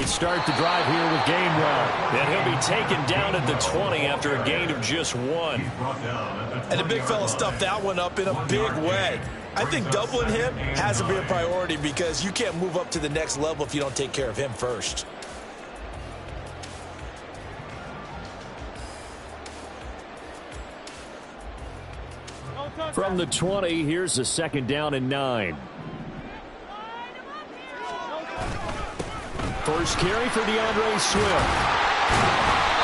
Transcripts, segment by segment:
They start the drive here with Gainwell. And he'll be taken down at the 20 after a gain of just 1. And the big fella stuffed that one up in a big way. I think doubling him has to be a priority because you can't move up to the next level if you don't take care of him first. From the 20, here's a 2nd down and 9. First carry for DeAndre Swift.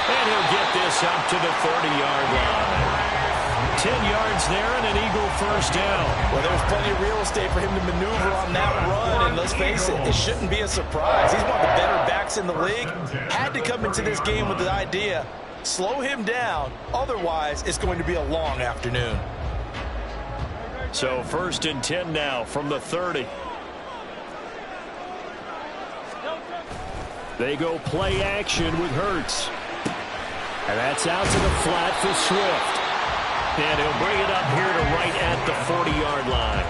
And he'll get this up to the 30-yard line. 10 yards there and an Eagle first down. Well, there's plenty of real estate for him to maneuver on that run. And let's face it, it shouldn't be a surprise. He's one of the better backs in the league. Had to come into this game with the idea, slow him down. Otherwise, it's going to be a long afternoon. So 1st and 10 now from the 30. They go play action with Hurts. And that's out to the flat for Swift. And he'll bring it up here to right at the 40-yard line.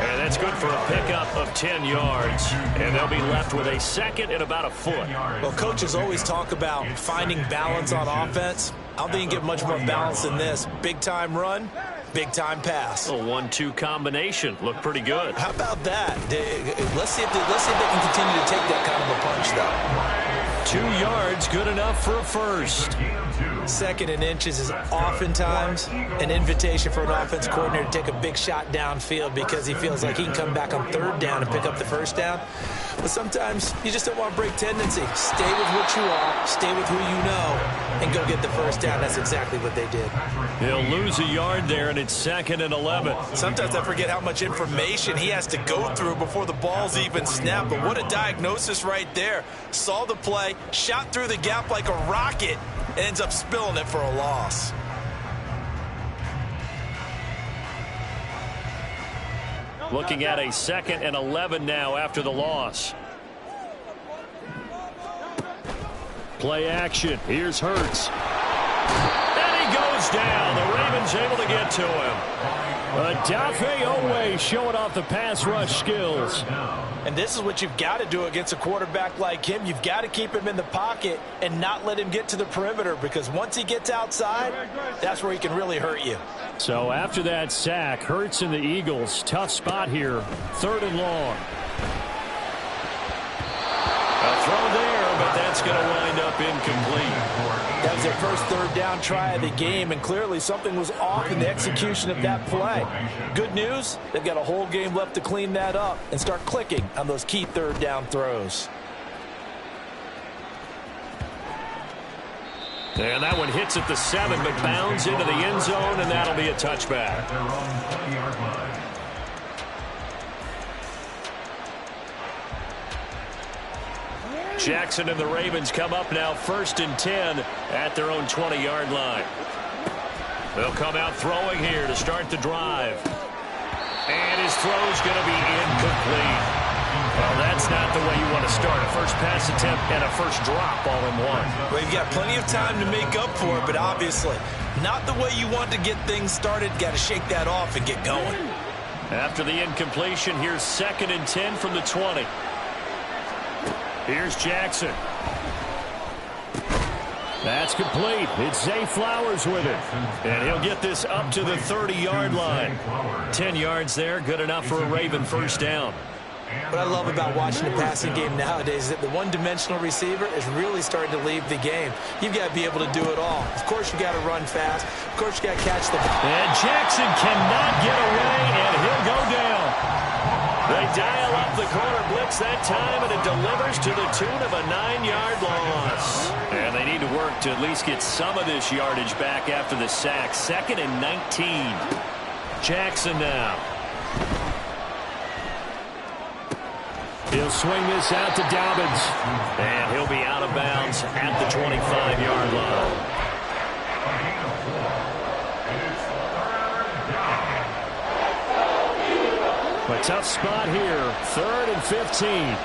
And that's good for a pickup of 10 yards. And they'll be left with a 2nd and about a foot. Well, coaches always talk about finding balance on offense. I don't think you can get much more balance than this. Big-time run, big-time pass. A 1-2 combination. Looked pretty good. How about that? Let's see if they can continue to take that kind of a punch, though. 2 yards, good enough for a first. 2nd and inches is oftentimes an invitation for an offense coordinator to take a big shot downfield because he feels like he can come back on 3rd down and pick up the first down. But sometimes you just don't want to break tendency. Stay with what you are, stay with who you know, and go get the first down. That's exactly what they did. He'll lose a yard there, and it's 2nd and 11. Sometimes I forget how much information he has to go through before the ball's even snapped. But what a diagnosis right there. Saw the play, shot through the gap like a rocket, and ends up spilling it for a loss. Looking at a 2nd and 11 now after the loss. Play action. Here's Hurts. And he goes down. The Ravens able to get to him. Odafe Oweh showing off the pass rush skills. And this is what you've got to do against a quarterback like him. You've got to keep him in the pocket and not let him get to the perimeter, because once he gets outside, that's where he can really hurt you. So after that sack, Hurts and the Eagles, tough spot here, 3rd and long. A throw there, but that's going to wind up incomplete. That was their first 3rd down try of the game, and clearly something was off in the execution of that play. Good news, they've got a whole game left to clean that up and start clicking on those key 3rd down throws. And that one hits at the 7, but bounds into the end zone, and that'll be a touchback. Jackson and the Ravens come up now 1st and 10 at their own 20-yard line. They'll come out throwing here to start the drive. And his throw's going to be incomplete. Well, that's not the way you want to start. A first pass attempt and a first drop all in one. Well, you've got plenty of time to make up for it, but obviously not the way you want to get things started. Got to shake that off and get going. After the incompletion, here's 2nd and 10 from the 20. Here's Jackson. That's complete. It's Zay Flowers with it. And he'll get this up to the 30-yard line. 10 yards there, good enough for a Raven first down. What I love about watching the passing game nowadays is that the one-dimensional receiver is really starting to leave the game. You've got to be able to do it all. Of course, you've got to run fast. Of course, you've got to catch the ball. And Jackson cannot get away, and he'll go down. They dial up the corner blitz that time, and it delivers to the tune of a 9-yard loss. And they need to work to at least get some of this yardage back after the sack. 2nd and 19. Jackson now. He'll swing this out to Dobbins. And he'll be out of bounds at the 25-yard line. A tough spot here. 3rd and 15.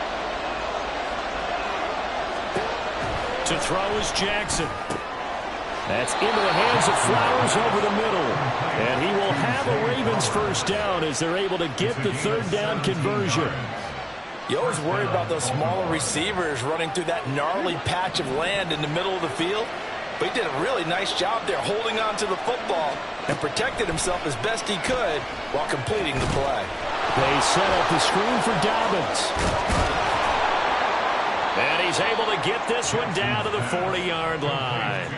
To throw is Jackson. That's into the hands of Flowers over the middle. And he will have a Ravens first down as they're able to get the 3rd down conversion. You always worry about those smaller receivers running through that gnarly patch of land in the middle of the field. But he did a really nice job there holding on to the football and protected himself as best he could while completing the play. They set up the screen for Dobbins. And he's able to get this one down to the 40-yard line.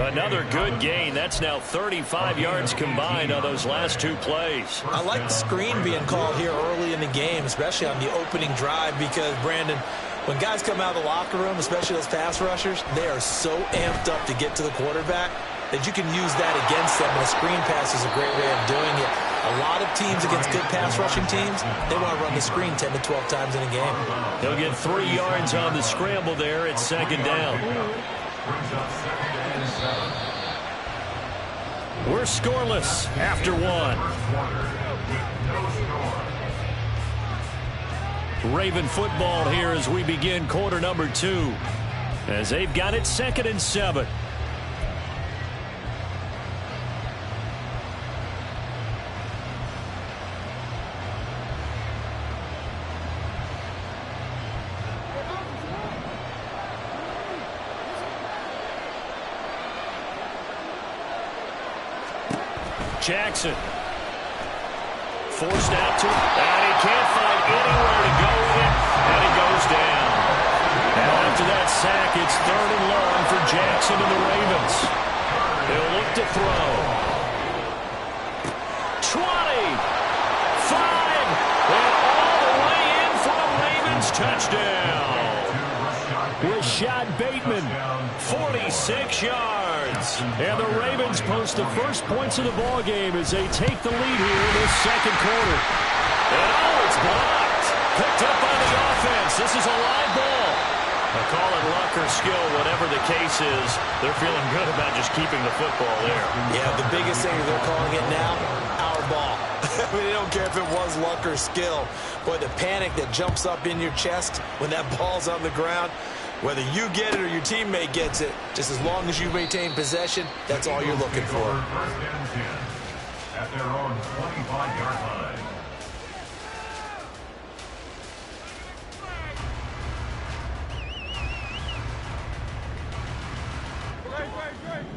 Another good gain. That's now 35 yards combined on those last two plays. I like the screen being called here early in the game, especially on the opening drive, because, Brandon, when guys come out of the locker room, especially those pass rushers, they are so amped up to get to the quarterback that you can use that against them, and a screen pass is a great way of doing it. A lot of teams against good pass rushing teams, they want to run the screen 10 to 12 times in a game. He'll get 3 yards on the scramble there at second down. We're scoreless after one. Raven football here as we begin quarter number 2, as they've got it 2nd and 7. Jackson forced out to him, and he can't find anywhere to go with it, and he goes down. And after that sack, it's 3rd and long for Jackson and the Ravens. They'll look to throw. 20, 5, and all the way in for a Ravens touchdown. Rashad Bateman, 46 yards. And the Ravens post the first points of the ball game as they take the lead here in this second quarter. And it's blocked. Picked up by the offense. This is a live ball. I call it luck or skill, whatever the case is. They're feeling good about just keeping the football there. Yeah, the biggest thing they're calling it now, our ball. I mean, they don't care if it was luck or skill. Boy, the panic that jumps up in your chest when that ball's on the ground, whether you get it or your teammate gets it, just as long as you maintain possession, that's all you're looking for. At their own 25-yard line.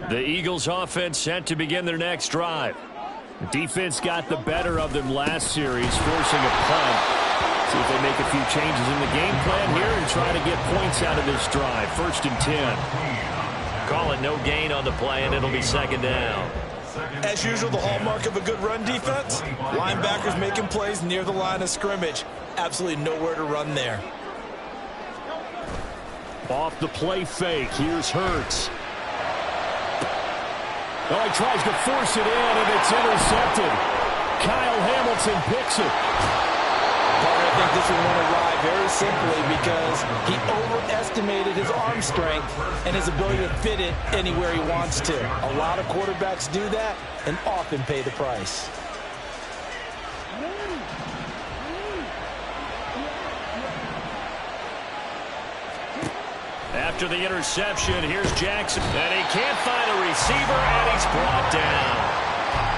The Eagles offense set to begin their next drive. The defense got the better of them last series, forcing a punt. See if they make a few changes in the game plan here and try to get points out of this drive. 1st and 10. Call it no gain on the play, and it'll be 2nd down. As usual, the hallmark of a good run defense, linebackers making plays near the line of scrimmage. Absolutely nowhere to run there. Off the play fake, here's Hurts. Oh, he tries to force it in, and it's intercepted. Kyle Hamilton picks it. I think this one went awry very simply because he overestimated his arm strength and his ability to fit it anywhere he wants to. A lot of quarterbacks do that and often pay the price. After the interception, here's Jackson. And he can't find a receiver, and he's brought down.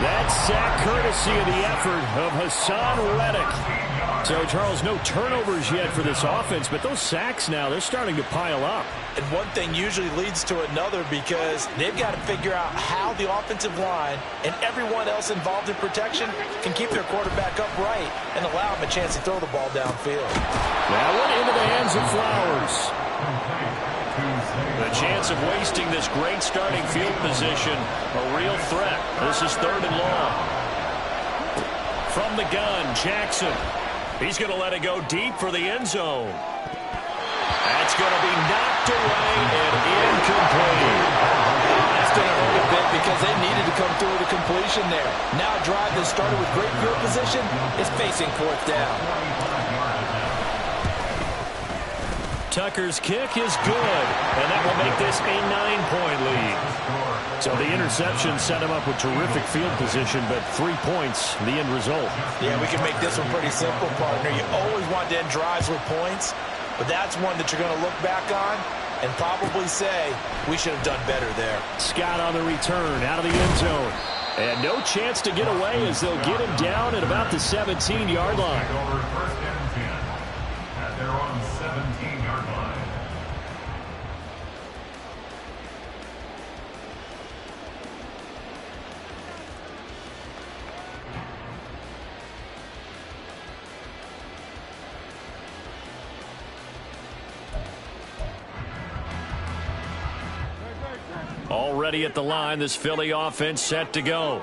That sack courtesy of the effort of Hassan Reddick. So, Charles, no turnovers yet for this offense, but those sacks now, they're starting to pile up. And one thing usually leads to another because they've got to figure out how the offensive line and everyone else involved in protection can keep their quarterback upright and allow him a chance to throw the ball downfield. That one into the hands of Flowers. The chance of wasting this great starting field position, a real threat. This is 3rd and long. From the gun, Jackson. He's going to let it go deep for the end zone. That's going to be knocked away and incomplete. That's going to hurt a bit because they needed to come through with a completion there. Now a drive that started with great field position is facing 4th down. Tucker's kick is good, and that will make this a 9-point lead. So the interception set him up with terrific field position, but 3 points, the end result. Yeah, we can make this one pretty simple, partner. You always want to end drives with points, but that's one that you're going to look back on and probably say, we should have done better there. Scott on the return, out of the end zone. And no chance to get away as they'll get him down at about the 17-yard line. Already at the line, this Philly offense set to go.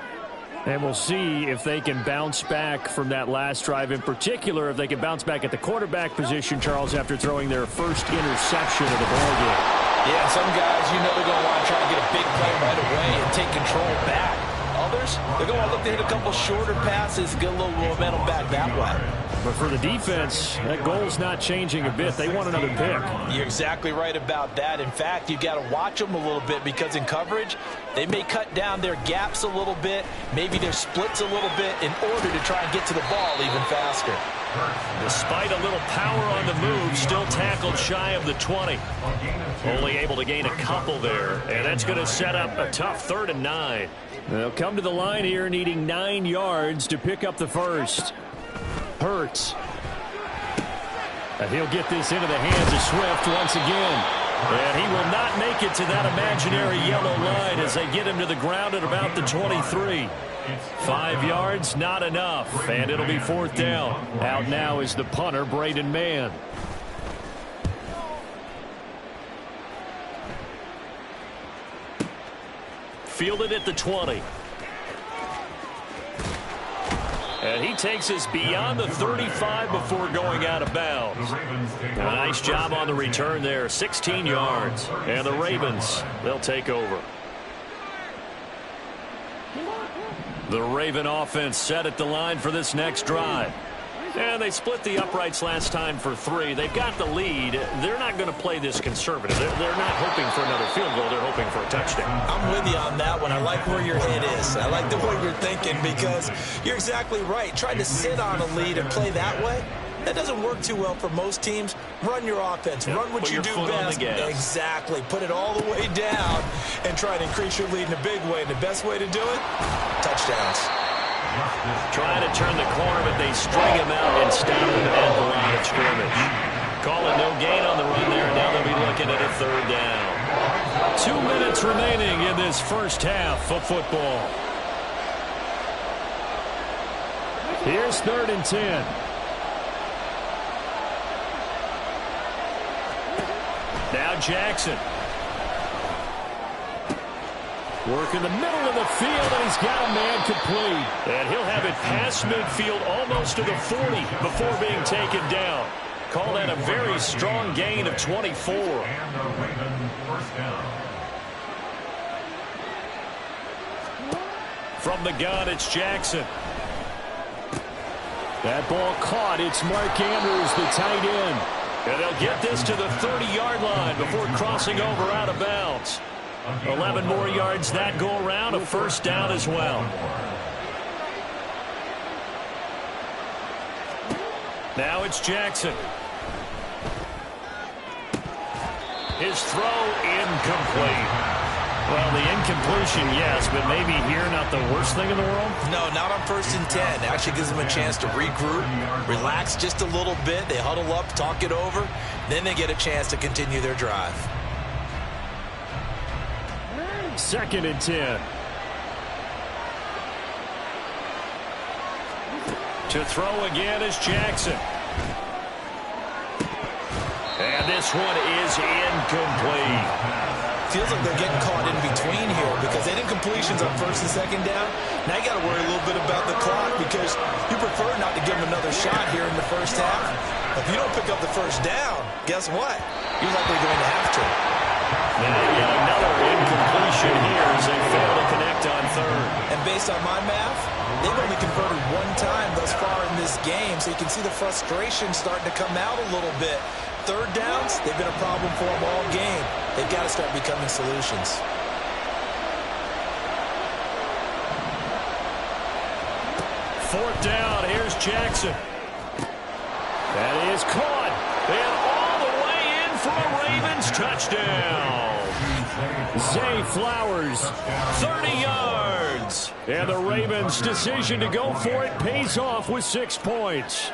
And we'll see if they can bounce back from that last drive. In particular, if they can bounce back at the quarterback position, Charles, after throwing their first interception of the ballgame. Yeah, some guys, they're going to want to try to get a big play right away and take control back. Others, they're going to look to hit a couple shorter passes, get a little momentum back that way. But for the defense, that goal's not changing a bit. They want another pick. You're exactly right about that. In fact, you've got to watch them a little bit because in coverage, they may cut down their gaps a little bit, maybe their splits a little bit in order to try and get to the ball even faster. Despite a little power on the move, still tackled shy of the 20. Only able to gain a couple there, and that's going to set up a tough 3rd and 9. They'll come to the line here needing 9 yards to pick up the first. Hurts. And he'll get this into the hands of Swift once again. And he will not make it to that imaginary yellow line as they get him to the ground at about the 23. 5 yards, not enough, and it'll be 4th down. Out now is the punter, Braden Mann. Fielded at the 20. And he takes us beyond the 35 before going out of bounds. A nice job on the return there, 16 yards. And the Ravens, they'll take over. The Raven offense set at the line for this next drive. And they split the uprights last time for 3. They've got the lead. They're not going to play this conservative. They're not hoping for another field goal. They're hoping for a touchdown. I'm with you on that one. I like where your head is. I like the way you're thinking because you're exactly right. Trying to sit on a lead and play that way, that doesn't work too well for most teams. Run your offense. Yep. Run what you do best. Exactly. Put it all the way down and try to increase your lead in a big way. And the best way to do it, touchdowns. Trying to turn the corner, but they string him out and stop him at the line of scrimmage. Call it no gain on the run there. Now they'll be looking at a 3rd down. 2 minutes remaining in this first half of football. Here's 3rd and 10. Now Jackson. Work in the middle of the field, and he's got a man complete. And he'll have it past midfield almost to the 40 before being taken down. Call that a very strong gain of 24. And the Ravens first down. From the gun, it's Jackson. That ball caught. It's Mark Andrews, the tight end. And they'll get this to the 30-yard line before crossing over out of bounds. 11 more yards that go around, a 1st down as well. Now it's Jackson. His throw incomplete. Well, the incompletion, yes, but maybe here not the worst thing in the world? No, not on 1st and 10. It actually gives them a chance to regroup, relax just a little bit. They huddle up, talk it over. Then they get a chance to continue their drive. 2nd and 10. To throw again is Jackson. And this one is incomplete. Feels like they're getting caught in between here because they did completions on 1st and 2nd down. Now you got to worry a little bit about the clock because you prefer not to give them another shot here in the 1st half. If you don't pick up the 1st down, guess what? You're likely going to have to. Now yet another incompletion here as they fail to connect on 3rd. And based on my math, they've only converted 1 time thus far in this game, so you can see the frustration starting to come out a little bit. 3rd downs, they've been a problem for them all game. They've got to start becoming solutions. Fourth down, here's Jackson. That is caught. And all the way in for a Ravens touchdown. Zay Flowers. 30 yards. And the Ravens' decision to go for it pays off with 6 points.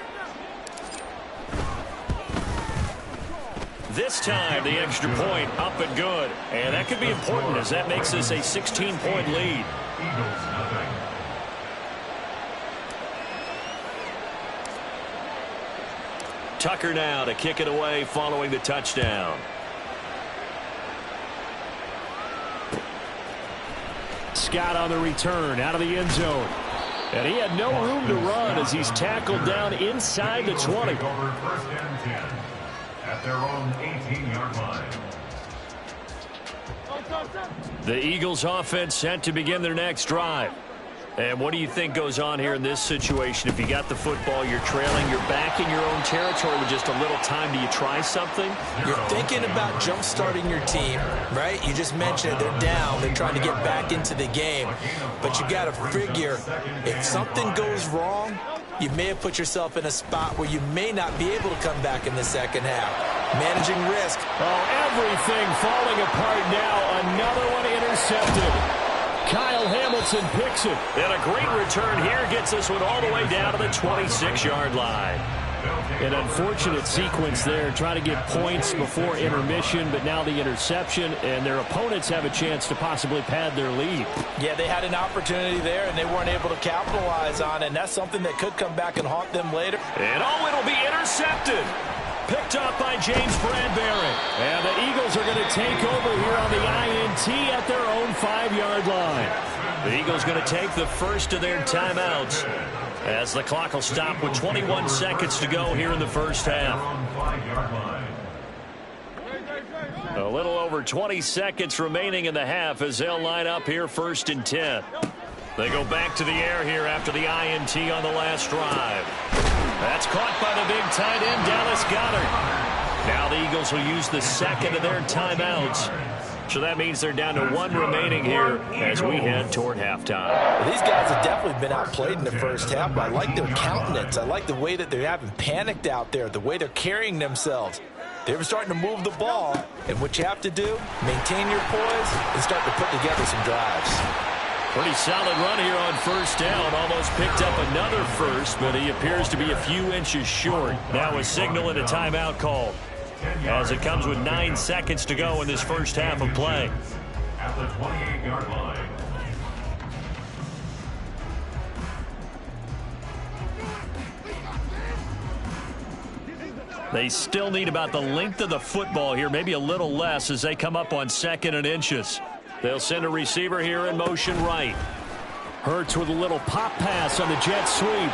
This time, the extra point up and good. And that could be important as that makes this a 16-point lead. Eagles nothing. Tucker now to kick it away following the touchdown. Scott on the return out of the end zone. And he had no room to run as he's tackled down inside the 20. Over 1st and 10 at their own 18-yard line. The Eagles offense set to begin their next drive. And what do you think goes on here in this situation? If you got the football, you're trailing, you're back in your own territory with just a little time. Do you try something? You're thinking about jump-starting your team, right? You just mentioned it. They're down. They're trying to get back into the game. But you got to figure, if something goes wrong, you may have put yourself in a spot where you may not be able to come back in the second half. Managing risk. Oh, everything falling apart now. Another one intercepted. Kyle Hamilton picks it. And a great return here gets this one all the way down to the 26-yard line. An unfortunate sequence there, trying to get points before intermission, but now the interception, and their opponents have a chance to possibly pad their lead. Yeah, they had an opportunity there, and they weren't able to capitalize on it, and that's something that could come back and haunt them later. And it'll be intercepted. Picked up by James Bradbury. And the Eagles are going to take over here on the INT at their own 5-yard line. The Eagles going to take the first of their timeouts as the clock will stop with 21 seconds to go here in the first half. A little over 20 seconds remaining in the half as they'll line up here 1st and 10. They go back to the air here after the INT on the last drive. That's caught by the big tight end, Dallas Goedert. Now the Eagles will use the second of their timeouts. So that means they're down to 1 remaining here as we head toward halftime. These guys have definitely been outplayed in the first half, but I like their countenance. I like the way that they haven't panicked out there, the way they're carrying themselves. They were starting to move the ball, and what you have to do, maintain your poise and start to put together some drives. Pretty solid run here on 1st down. Almost picked up another first, but he appears to be a few inches short. Now a signal and a timeout call as it comes with 9 seconds to go in this first half of play. At the 28-yard line. They still need about the length of the football here, maybe a little less as they come up on 2nd and inches. They'll send a receiver here in motion right. Hurts with a little pop pass on the jet sweep.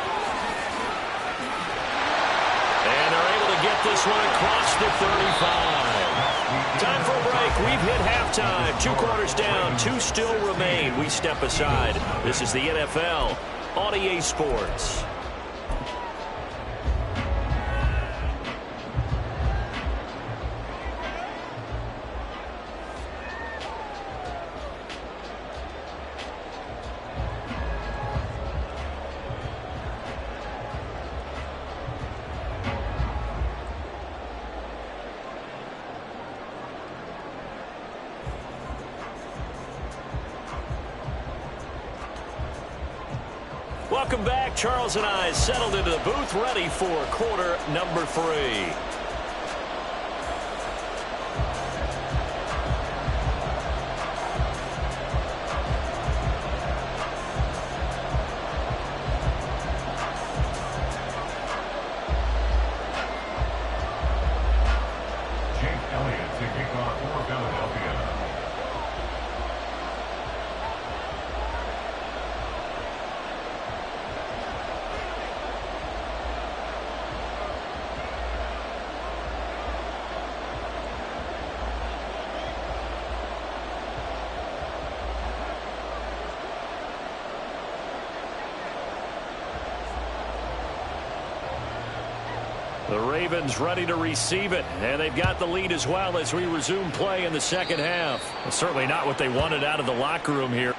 And they're able to get this one across the 35. Time for a break. We've hit halftime. 2 quarters down, 2 still remain. We step aside. This is the NFL on EA Sports. Welcome back. Charles and I settled into the booth, ready for quarter number 3. Jake Elliott to kick off for Philadelphia. The Ravens ready to receive it, and they've got the lead as well as we resume play in the second half. Well, certainly not what they wanted out of the locker room here.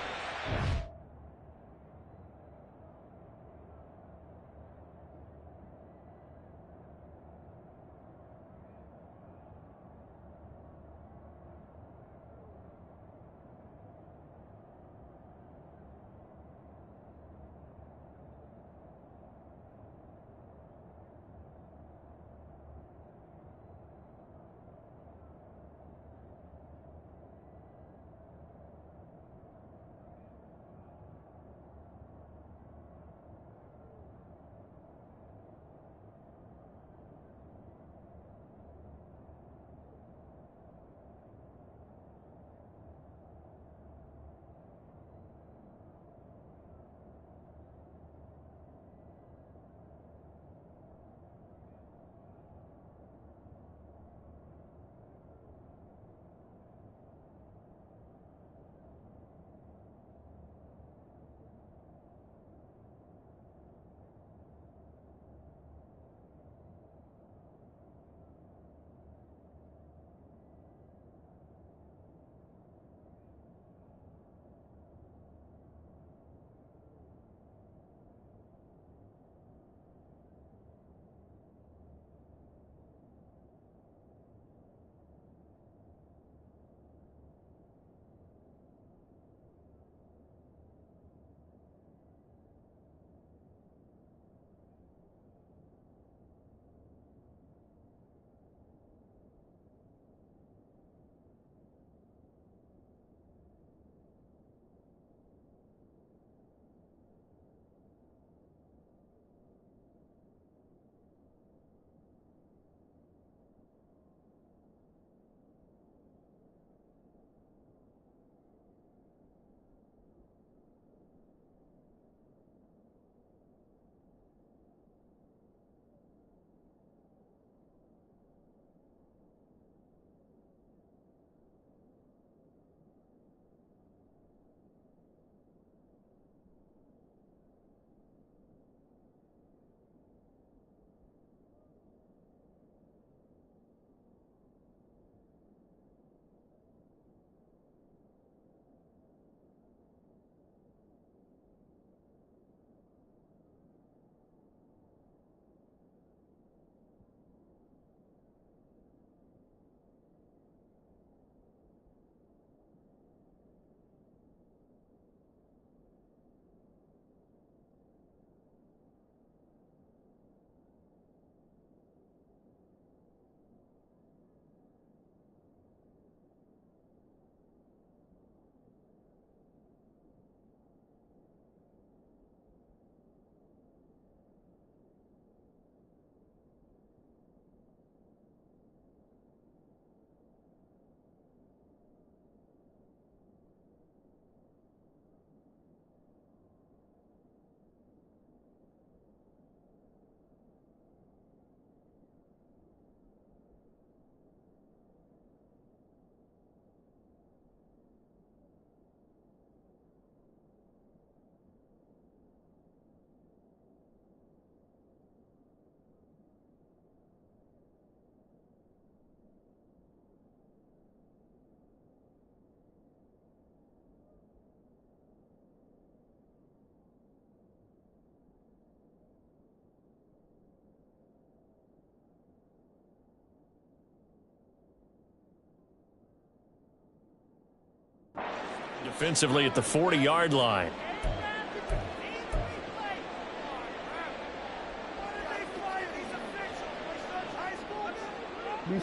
Defensively at the 40-yard line.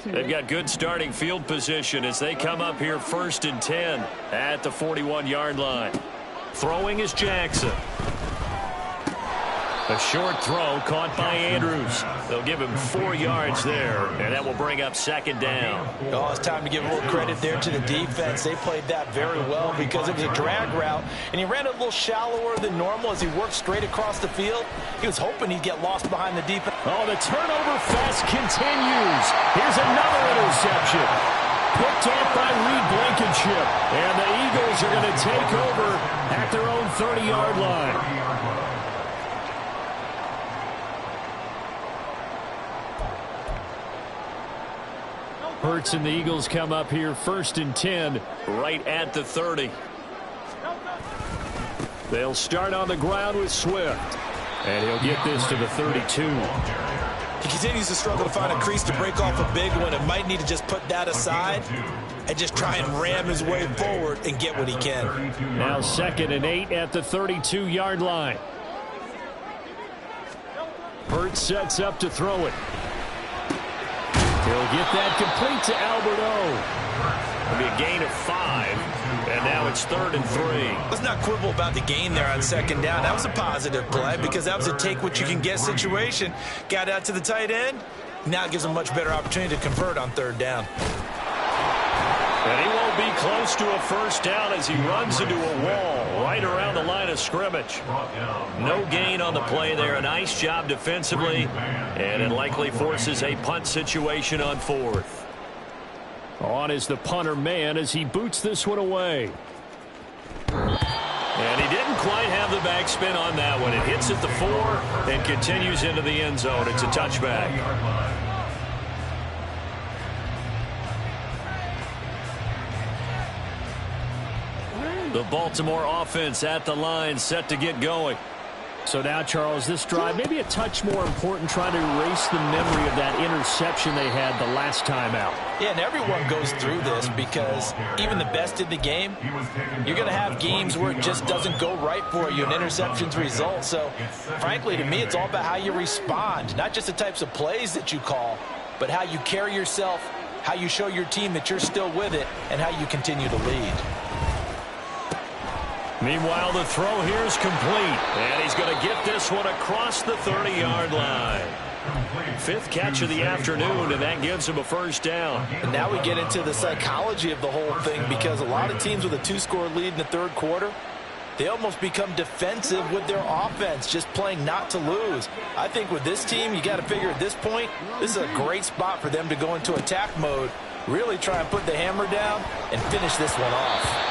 They've got good starting field position as they come up here 1st and 10 at the 41-yard line. Throwing is Jackson. A short throw caught by Andrews. They'll give him 4 yards there, and that will bring up 2nd down. Oh, it's time to give a little credit there to the defense. They played that very well because it was a drag route, and he ran a little shallower than normal as he worked straight across the field. He was hoping he'd get lost behind the defense. Oh, the turnover fest continues. Here's another interception. Picked off by Reed Blankenship, and the Eagles are going to take over at their own 30-yard line. Hurts and the Eagles come up here 1st and 10 right at the 30. They'll start on the ground with Swift, and he'll get this to the 32. He continues to struggle to find a crease to break off a big one and might need to just put that aside and just try and ram his way forward and get what he can. Now 2nd and 8 at the 32-yard line. Hurts sets up to throw it. He'll get that complete to Albert O. It'll be a gain of 5, and now it's 3rd and 3. Let's not quibble about the gain there on 2nd down. That was a positive play because that was a take-what-you-can-get situation. Got out to the tight end. Now it gives him a much better opportunity to convert on 3rd down. And he won't be close to a 1st down as he runs into a wall right around the line of scrimmage. No gain on the play there. A nice job defensively, and it likely forces a punt situation on 4th. On is the punter man as he boots this one away. And he didn't quite have the backspin on that one. It hits at the 4 and continues into the end zone. It's a touchback. The Baltimore offense at the line, set to get going. So now, Charles, this drive maybe a touch more important, trying to erase the memory of that interception they had the last time out. Yeah, and everyone goes through this because even the best in the game, you're going to have games where it just doesn't go right for you, and interceptions result. So, frankly, to me, it's all about how you respond, not just the types of plays that you call, but how you carry yourself, how you show your team that you're still with it, and how you continue to lead. Meanwhile, the throw here is complete, and he's going to get this one across the 30-yard line. 5th catch of the afternoon, and that gives him a 1st down. And now we get into the psychology of the whole thing because a lot of teams with a 2-score lead in the 3rd quarter, they almost become defensive with their offense, just playing not to lose. I think with this team, you got to figure at this point, this is a great spot for them to go into attack mode, really try and put the hammer down and finish this one off.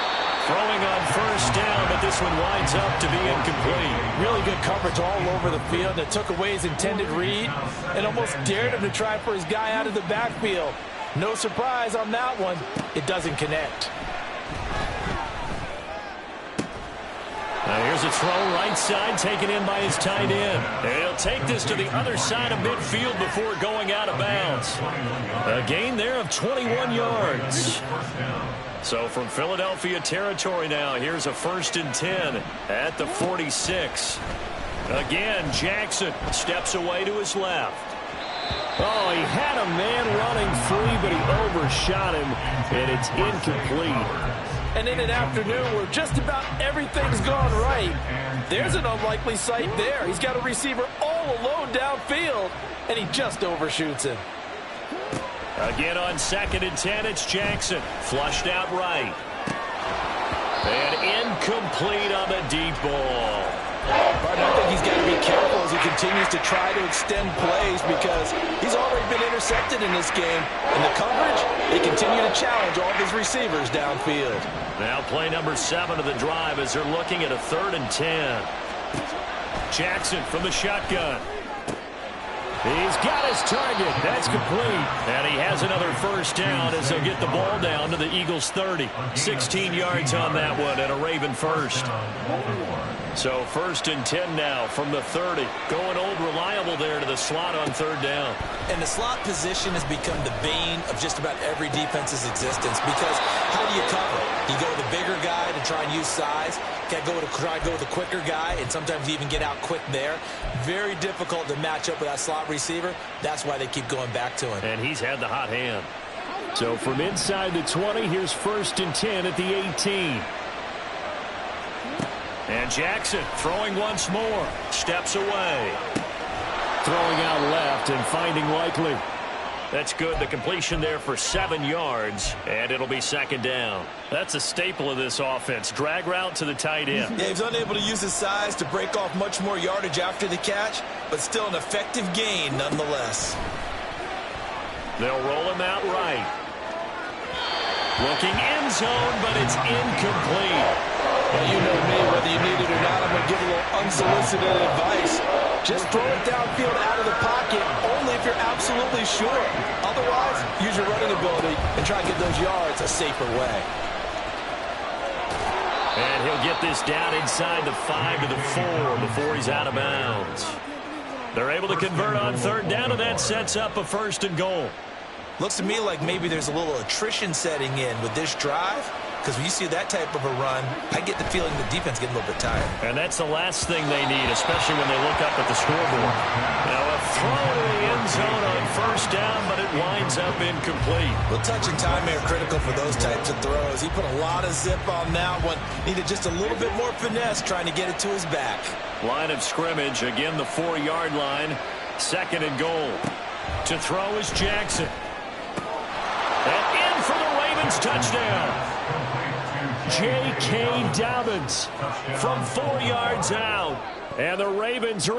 Throwing on 1st down, but this one winds up to be incomplete. Really good coverage all over the field. It took away his intended read and almost dared him to try for his guy out of the backfield. No surprise on that one. It doesn't connect. Now here's a throw right side taken in by his tight end. And he'll take this to the other side of midfield before going out of bounds. A gain there of 21 yards. So from Philadelphia territory now, here's a 1st and 10 at the 46. Again, Jackson steps away to his left. Oh, he had a man running free, but he overshot him, and it's incomplete. And in an afternoon where just about everything's gone right, there's an unlikely sight there. He's got a receiver all alone downfield, and he just overshoots him. Again on 2nd and 10, it's Jackson. Flushed out right. And incomplete on the deep ball. But I think he's got to be careful as he continues to try to extend plays because he's already been intercepted in this game. And the coverage, they continue to challenge all of his receivers downfield. Now play number 7 of the drive as they're looking at a 3rd and 10. Jackson from the shotgun. He's got his target. That's complete. And he has another first down as they'll get the ball down to the Eagles' 30. 16 yards on that one and a Raven first. So 1st and 10 now from the 30. Going old reliable there to the slot on 3rd down. And the slot position has become the bane of just about every defense's existence because how do you cover? You go with a bigger guy to try and use size. Can't try to go with a quicker guy and sometimes even get out quick there. Very difficult to match up with that slot receiver. That's why they keep going back to him. And he's had the hot hand. So from inside the 20, here's 1st and 10 at the 18. And Jackson throwing once more. Steps away. Throwing out left and finding Likely. That's good. The completion there for 7 yards, and it'll be 2nd down. That's a staple of this offense. Drag route to the tight end. Yeah, he's unable to use his size to break off much more yardage after the catch, but still an effective gain nonetheless. They'll roll him out right. Looking end zone, but it's incomplete. Well, you know me, whether you need it or not, I'm going to give a little unsolicited advice. Just throw it downfield out of the pocket, only if you're absolutely sure. Otherwise, use your running ability and try to get those yards a safer way. And he'll get this down inside the 5 to the 4 before he's out of bounds. They're able to convert on 3rd down, and that sets up a 1st and goal. Looks to me like maybe there's a little attrition setting in with this drive. Because when you see that type of a run, I get the feeling the defense getting a little bit tired. And that's the last thing they need, especially when they look up at the scoreboard. Now a throw to the end zone on 1st down, but it winds up incomplete. Well, touch and time are critical for those types of throws. He put a lot of zip on that one. Needed just a little bit more finesse trying to get it to his back. Line of scrimmage, again the 4-yard line. 2nd and goal. To throw is Jackson. And in for the Ravens touchdown. J.K. Dobbins from 4 yards out. And the Ravens are